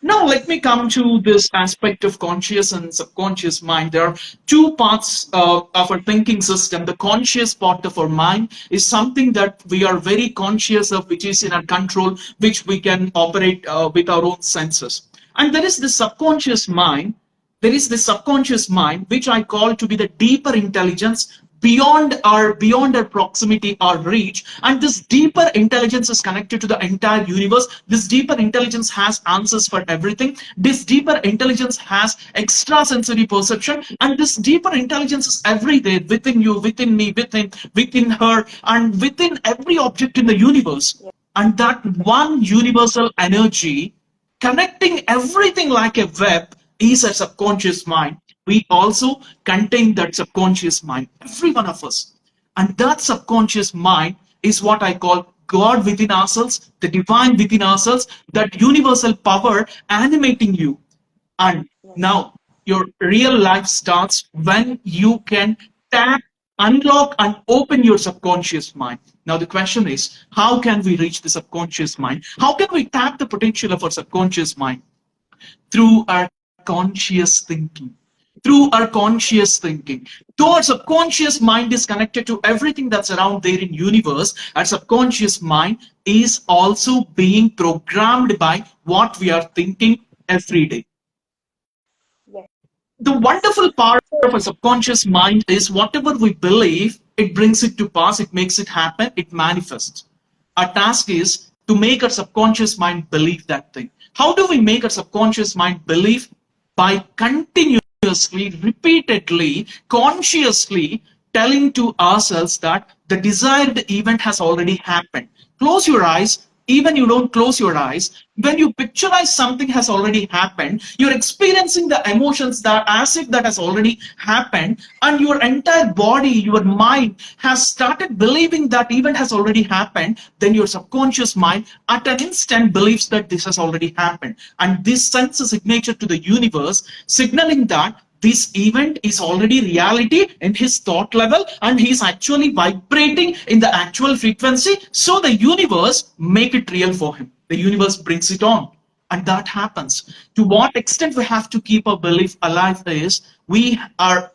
Now, let me come to this aspect of conscious and subconscious mind. There are two parts of our thinking system. The conscious part of our mind is something that we are very conscious of, which is in our control, which we can operate with our own senses. And there is the subconscious mind. There is the subconscious mind, which I call to be the deeper intelligence beyond our proximity or reach. And this deeper intelligence is connected to the entire universe. This deeper intelligence has answers for everything. This deeper intelligence has extrasensory perception, and this deeper intelligence is everywhere, within you, within me, within her, and within every object in the universe. And that one universal energy connecting everything like a web is a subconscious mind. We also contain that subconscious mind, every one of us. And that subconscious mind is what I call God within ourselves, the divine within ourselves, that universal power animating you. And now your real life starts when you can tap, unlock, and open your subconscious mind. Now, the question is, how can we reach the subconscious mind? How can we tap the potential of our subconscious mind? Through our conscious thinking. Through our conscious thinking. Though our subconscious mind is connected to everything that's around there in universe, our subconscious mind is also being programmed by what we are thinking every day. Yes. The wonderful part of a subconscious mind is whatever we believe, it brings it to pass, it makes it happen, it manifests. Our task is to make our subconscious mind believe that thing. How do we make our subconscious mind believe? By continuously, repeatedly, consciously telling to ourselves that the desired event has already happened. Close your eyes. Even you don't close your eyes, when you picturize something has already happened, you're experiencing the emotions that as if that has already happened, and your entire body, your mind has started believing that event has already happened. Then your subconscious mind at an instant believes that this has already happened, and this sends a signature to the universe signaling that this event is already reality in his thought level, and he's actually vibrating in the actual frequency, so the universe make it real for him. The universe brings it on, and that happens. To what extent we have to keep our belief alive is we are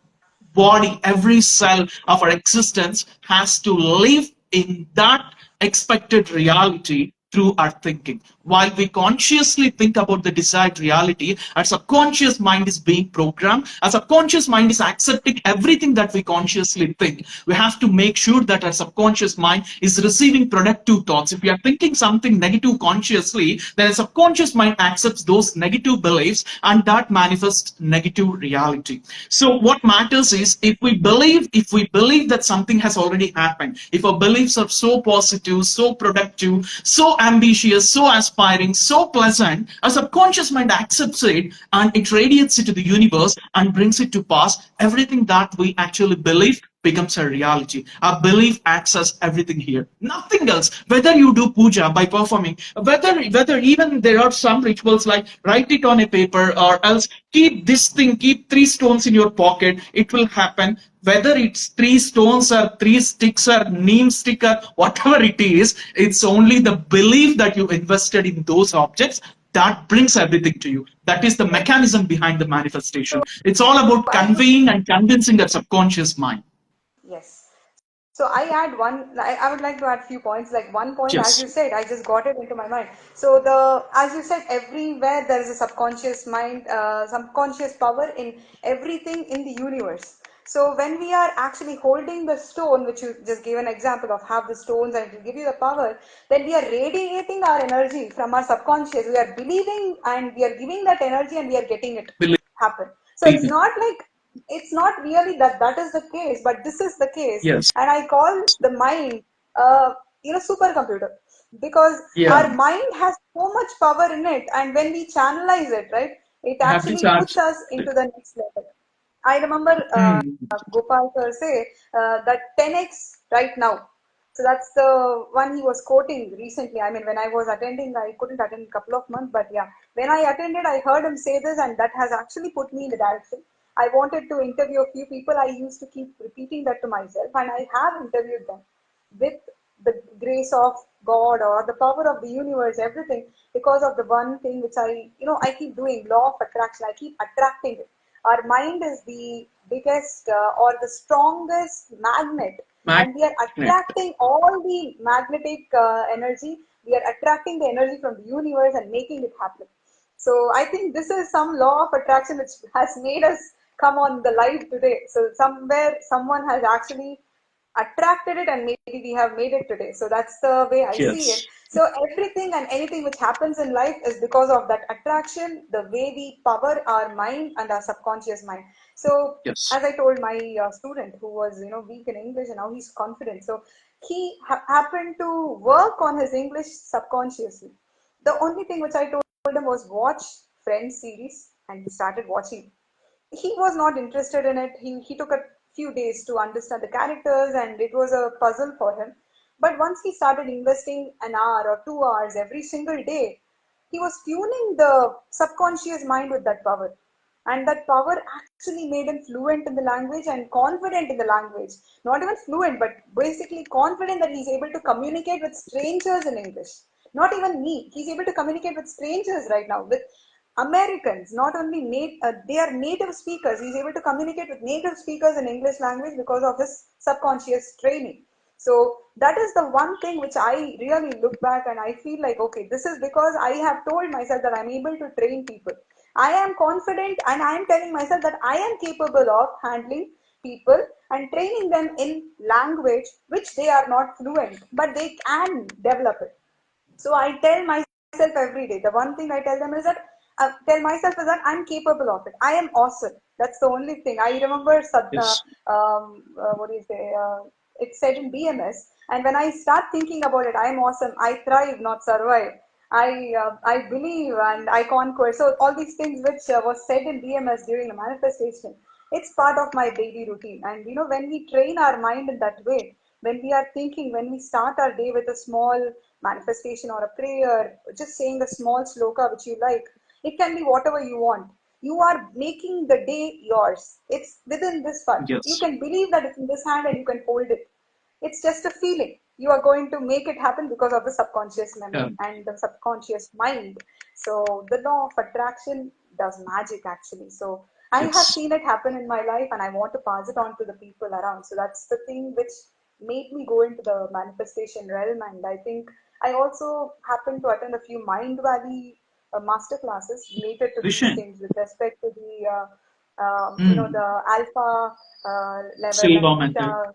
body, every cell of our existence has to live in that expected reality through our thinking. While we consciously think about the desired reality, our subconscious mind is being programmed. Our subconscious mind is accepting everything that we consciously think. We have to make sure that our subconscious mind is receiving productive thoughts. If we are thinking something negative consciously, then our subconscious mind accepts those negative beliefs, and that manifests negative reality. So what matters is if we believe that something has already happened, if our beliefs are so positive, so productive, so ambitious, so aspiring, so pleasant, our subconscious mind accepts it and it radiates it to the universe and brings it to pass. Everything that we actually believe becomes a reality. Our belief acts as everything here. Nothing else. Whether you do puja by performing, whether even there are some rituals like write it on a paper, or else keep this thing, keep 3 stones in your pocket, it will happen. Whether it's 3 stones or 3 sticks or neem stick or whatever it is, it's only the belief that you invested in those objects that brings everything to you. That is the mechanism behind the manifestation. It's all about I would conveying and convincing that subconscious mind. Yes. So I would like to add few points. Like one point, as Yes. you said, I just got it into my mind. So as you said, everywhere there is a subconscious mind, subconscious power in everything in the universe. So when we are actually holding the stone, which you just gave an example of, have the stones and it will give you the power, then we are radiating our energy from our subconscious. We are believing and we are giving that energy and we are getting it happen. So it's not really that is the case, but this is the case, Yes. and I call the mind, supercomputer, because Yeah. our mind has so much power in it, and when we channelize it, right, it I have to actually puts charge us it. into the next level. I remember Hmm. Gopal sir say that 10x right now. So that's the one he was quoting recently. I mean, when I was attending, I couldn't attend a couple of months, but yeah, when I attended, I heard him say this, and that has actually put me in the direction. I wanted to interview a few people. I used to keep repeating that to myself, and I have interviewed them with the grace of God or the power of the universe, everything, because of the one thing which I keep doing, law of attraction. I keep attracting it. Our mind is the biggest or the strongest magnet, and we are Magnet. attracting all the magnetic energy. We are attracting the energy from the universe and making it happen. So I think this is some law of attraction which has made us come on the live today. So somewhere someone has actually attracted it and maybe we have made it today. So that's the way I see it. Yes. So everything and anything which happens in life is because of that attraction, the way we power our mind and our subconscious mind. So Yes. as I told my student who was weak in English and now he's confident. So he happened to work on his English subconsciously. The only thing which I told him was watch Friends series, and he started watching. He was not interested in it. He took a few days to understand the characters and it was a puzzle for him. But once he started investing an hour or 2 hours every single day, he was tuning the subconscious mind with that power. And that power actually made him fluent in the language and confident in the language. Not even fluent, but basically confident that he's able to communicate with strangers in English. Not even me. He's able to communicate with strangers right now, with Americans, not only they are native speakers. He's able to communicate with native speakers in English language because of his subconscious training. So that is the one thing which I really look back and I feel like, okay, this is because I have told myself that I'm able to train people. I am confident and I am telling myself that I am capable of handling people and training them in language which they are not fluent, but they can develop it. So I tell myself every day. The one thing I tell them is that tell myself is that I'm capable of it. I am awesome. That's the only thing. I remember Yes. what do you say? It's said in BMS, and when I start thinking about it, I am awesome. I thrive, not survive. I believe and I conquer. So all these things which was said in BMS during the manifestation, it's part of my daily routine. And when we train our mind in that way, when we are thinking, when we start our day with a small manifestation or a prayer, just saying a small sloka which you like, it can be whatever you want. You are making the day yours. It's within this part. You Yes. can believe that it's in this hand and you can hold it. It's just a feeling. You are going to make it happen because of the subconscious Yeah. memory and the subconscious mind. So the law of attraction does magic actually. So I have Yes. seen it happen in my life and I want to pass it on to the people around. So that's the thing which made me go into the manifestation realm. And I think I also happened to attend a few Mind Valley master classes related to these Vision. things with respect to Hmm. the alpha level and Silva method. beta.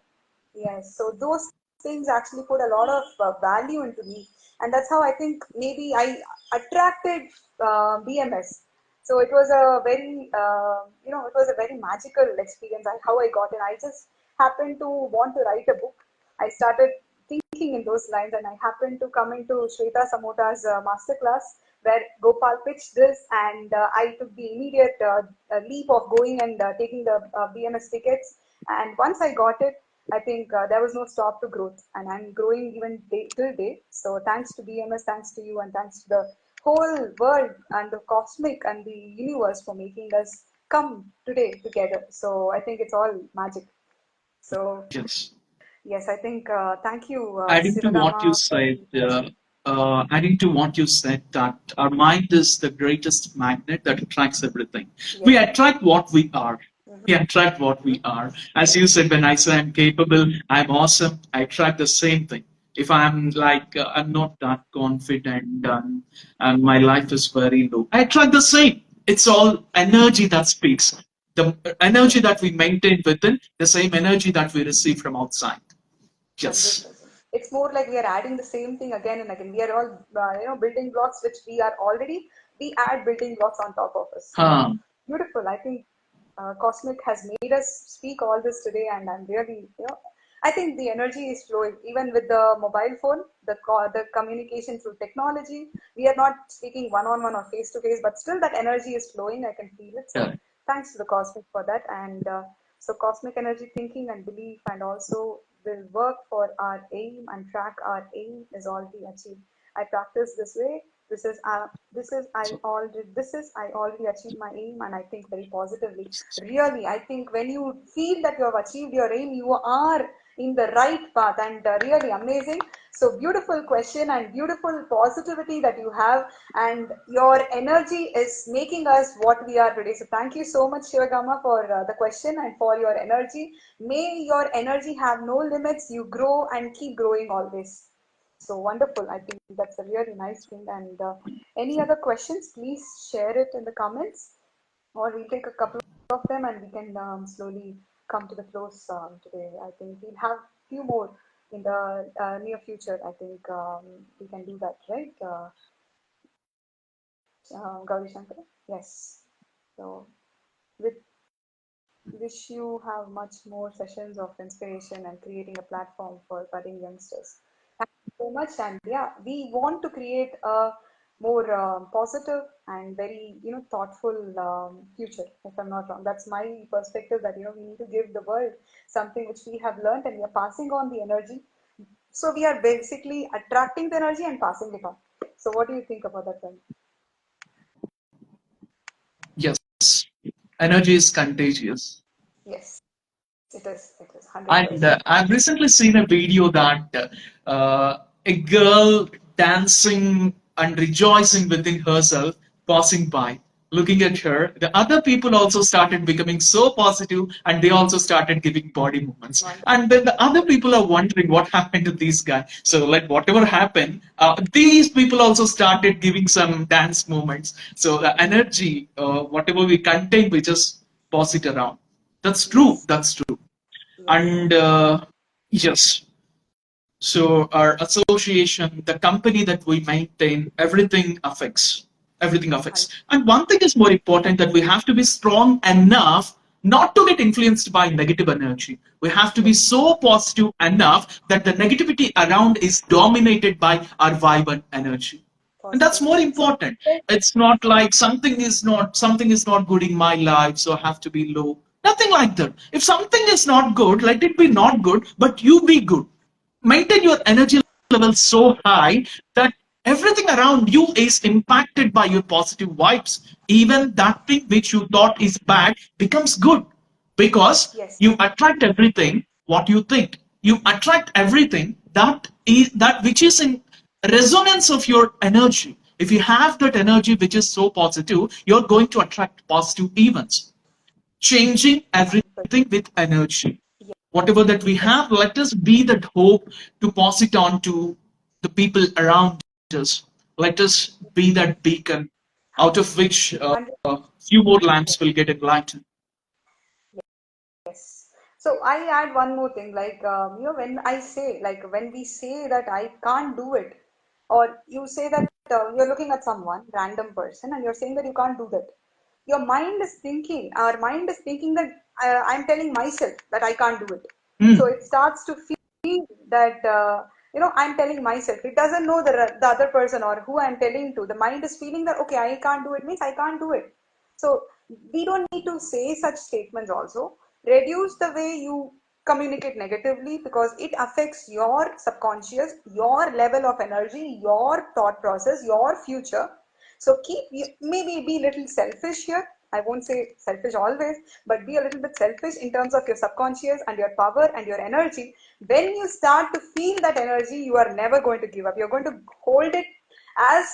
Yes, so those things actually put a lot of value into me, and that's how I think maybe I attracted BMS. So it was a it was a very magical experience. How I got in, I just happened to want to write a book. I started thinking in those lines, and I happened to come into Shweta Samota's masterclass where Gopal pitched this, and I took the immediate leap of going and taking the BMS tickets. And once I got it, I think there was no stop to growth, and I'm growing even day till day. So thanks to BMS, thanks to you, and thanks to the whole world and the cosmic and the universe for making us come today together. So I think it's all magic. So Yes. yes, I think thank you, Adding to what you Siradama, for said, the question. that our mind is the greatest magnet that attracts everything. We Yes, attract what we are. we attract what we are. As you said, when I say I'm capable, I'm awesome, I attract the same thing. If I'm like, I'm not that confident and my life is very low, I attract the same. It's all energy that speaks. The energy that we maintain within, the same energy that we receive from outside. Yes. 100%. It's more like we are adding the same thing again and again. We are all, building blocks which we are already, we add building blocks on top of us. So Huh. beautiful. I think Cosmic has made us speak all this today, and I'm really, I think the energy is flowing. Even with the mobile phone, the communication through technology, we are not speaking one on one or face to face, but still that energy is flowing. I can feel it. So Yeah. thanks to the Cosmic for that. And so cosmic energy thinking and belief and also will work for our aim and track our aim is already achieved. I practice this way. This is I already achieved my aim, and I think very positively. Really, I think when you feel that you have achieved your aim, you are in the right path, and really amazing. So beautiful question and beautiful positivity that you have, and your energy is making us what we are today. So thank you so much, Shivagama, for the question and for your energy. May your energy have no limits. You grow and keep growing always. So wonderful. I think that's a really nice thing. And any other questions, please share it in the comments, or we'll take a couple of them and we can slowly come to the close today. I think we'll have few more in the near future. I think we can do that, right? Gauri Shankar? Yes. So with wish you have much more sessions of inspiration and creating a platform for budding youngsters. Thank you so much. And yeah, we want to create a more positive and very thoughtful future. If I'm not wrong, that's my perspective. That we need to give the world something which we have learned, and we are passing on the energy. So we are basically attracting the energy and passing it on. So what do you think about that, then? Yes. Energy is contagious. Yes, it is. It is And 100%. I've recently seen a video that a girl dancing and rejoicing within herself, passing by, looking at her. The other people also started becoming so positive and they also started giving body movements. And then the other people are wondering what happened to this guy. So, like, whatever happened, these people also started giving some dance movements. So, the energy, whatever we contain, we just pass it around. That's true. Yes, That's true. yes, And yes, so our association, the company that we maintain, everything affects. And one thing is more important, that we have to be strong enough not to get influenced by negative energy. We have to be yes, so positive enough that the negativity around is dominated by our vibrant energy. And that's more positivity. So, important. It's not like something is not good in my life, so I have to be low. Nothing like that. If something is not good, let it be not good, but you be good. Maintain your energy level so high that everything around you is impacted by your positive vibes. Even that thing which you thought is bad becomes good, because yes, you attract everything what you think. You attract everything that which is in resonance of your energy. If you have that energy which is so positive, you're going to attract positive events. Changing everything with energy. Whatever that we have, let us be that hope to pass it on to the people around us. Let us be that beacon out of which 100. few more lamps will get enlightened. Yes. So I add one more thing, like when I say, like when we say that I can't do it, or you say that you're looking at someone, random person, and you're saying that you can't do that. Our mind is thinking that I'm telling myself that I can't do it. So Hmm. it starts to feel that I'm telling myself. It doesn't know the other person or who I'm telling to. The mind is feeling that okay, I can't do it means I can't do it. So we don't need to say such statements also. Reduce the way you communicate negatively, because it affects your subconscious, your level of energy, your thought process, your future. So maybe be a little selfish here. I won't say selfish always, but be a little bit selfish in terms of your subconscious and your power and your energy. When you start to feel that energy, you are never going to give up. You're going to hold it as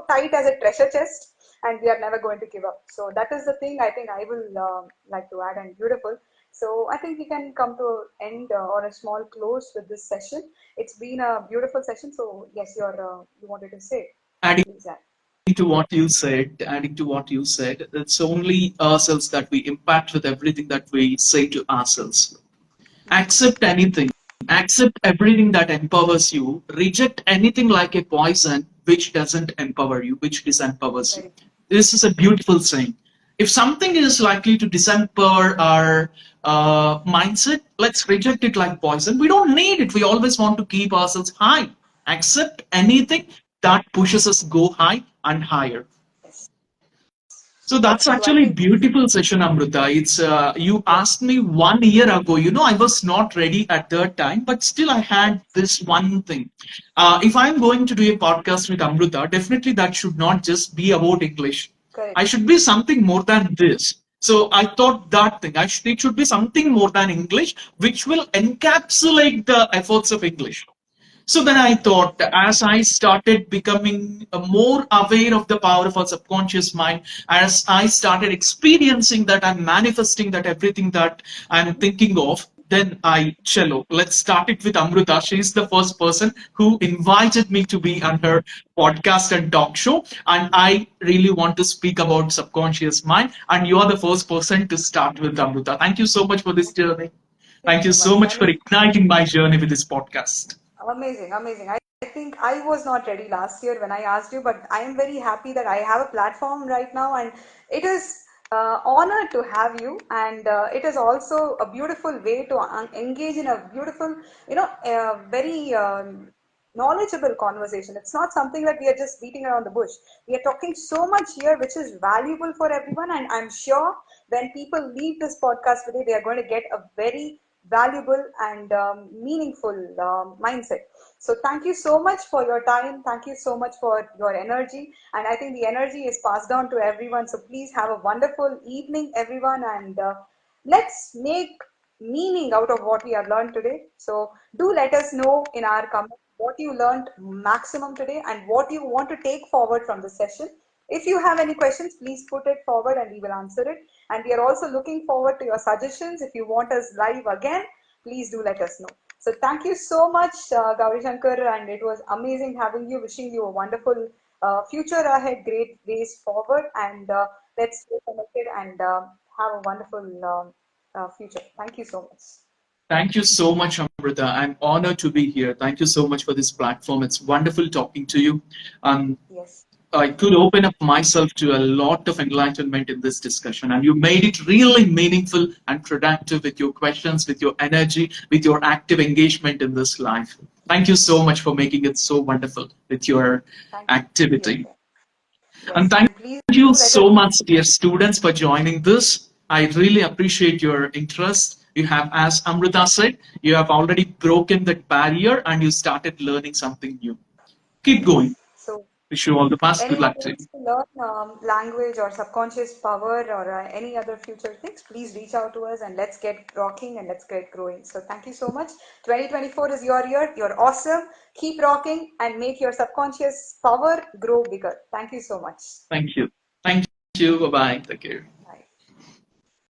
tight as a treasure chest, and we are never going to give up. So that is the thing I think I will like to add, and beautiful. So I think we can come to end or a small close with this session. It's been a beautiful session. So yes, you wanted to say, Adding please add. adding to what you said, it's only ourselves that we impact with everything that we say to ourselves. Accept anything, accept everything that empowers you, reject anything like a poison which doesn't empower you, which disempowers you. Very This is a beautiful saying. If something is likely to disempower our mindset, let's reject it like poison. We don't need it. We always want to keep ourselves high. Accept anything that pushes us go high and higher. yes. So that's So I actually think beautiful session, Amrita. It's you yes, asked me 1 year ago. I was not ready at that time, but still I had yes, this one thing. If I'm going to do a podcast with Amrita, definitely that should not just be about English. I correct, should be something more than this. So I thought that thing. It should be something more than English, which will encapsulate the efforts of English. So then I thought, as I started becoming more aware of the power of our subconscious mind, as I started experiencing that, I'm manifesting that everything that I'm thinking of, then cello. Let's start it with Amrita. She's the first person who invited me to be on her podcast and talk show. And I really want to speak about subconscious mind. And you are the first person to start with, Amrita. Thank you so much for this journey. thank Thank you you so much. so I much for mean, igniting my journey with this podcast. amazing, amazing. I think I was not ready last year when I asked you, but I am very happy that I have a platform right now, and it is honor to have you, and it is also a beautiful way to engage in a beautiful, very knowledgeable conversation. It's not something that we are just beating around the bush. We are talking so much here, which is valuable for everyone, and I'm sure when people leave this podcast today, they are going to get a very valuable and meaningful mindset. So thank you so much for your time. Thank you so much for your energy. And I think the energy is passed on to everyone. So please have a wonderful evening, everyone. And let's make meaning out of what we have learned today. So do let us know in our comments what you learned maximum today and what you want to take forward from the session. If you have any questions, please put it forward and we will answer it. And we are also looking forward to your suggestions. If you want us live again, please do let us know. So thank you so much, Gowri Shankar, and it was amazing having you. Wishing you a wonderful future ahead, great ways forward, and let's stay connected and have a wonderful future. Thank you so much. Thank you so much, Amrita. I'm honored to be here. Thank you so much for this platform. It's wonderful talking to you. Um, Yes, I could open up myself to a lot of enlightenment in this discussion, and you made it really meaningful and productive with your questions, with your energy, with your active engagement in this life. Thank you so much for making it so wonderful with your thank you. activity. And Yes, thank and please you do let us so much, dear students, for joining this. I really appreciate your interest. You have, as Amrita said, you have already broken that barrier and you started learning something new. Keep going. yes. So Wish you all the best. Good anyone luck who to wants you. to learn language or subconscious power or any other future things, please reach out to us and let's get rocking and let's get growing. So thank you so much. 2024 is your year. You're awesome. Keep rocking and make your subconscious power grow bigger. Thank you so much. Thank you. Thank you. Bye bye. Take care.